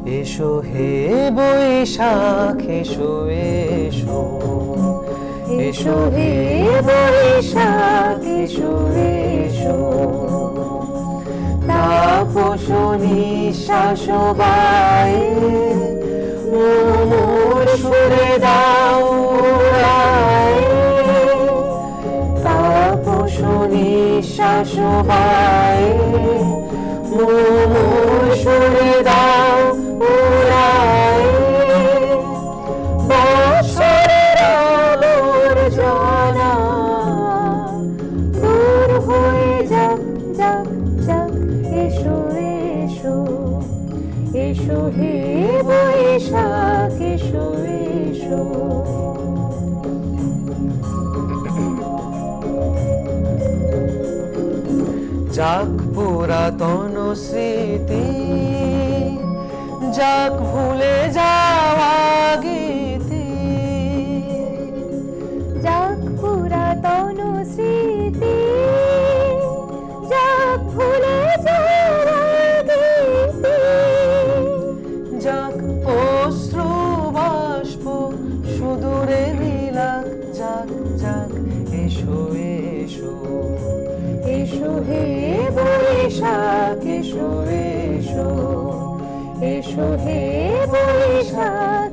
এসো হে বৈশাখ এসো এসো, এসো হে বৈশাখ এসো এসো। তাপস নিঃশ্বাস বায়ে মোর সুরে দাও উড়ায়ে। তাপস নিঃশ্বাস বায়ে মোর সুরে দাও উড়ায়ে। বৎসরের আবর্জনা দূর হয়ে যাক যাক যাক। এসো এসো, এসো হে বৈশাখ এসো এসো। যাক পুরাতন স্মৃতি, যাক ভুলে যাওয়া গীতি। যাক পুরাতন স্মৃতি, যাক ভুলে যাওয়া গীতি। যাক অশ্রু বাষ্প সুদূরে বিলাক যাক যাক। এসো এসো, এসো হে বৈশাখ এসো এসো, এসো হে বৈশাখ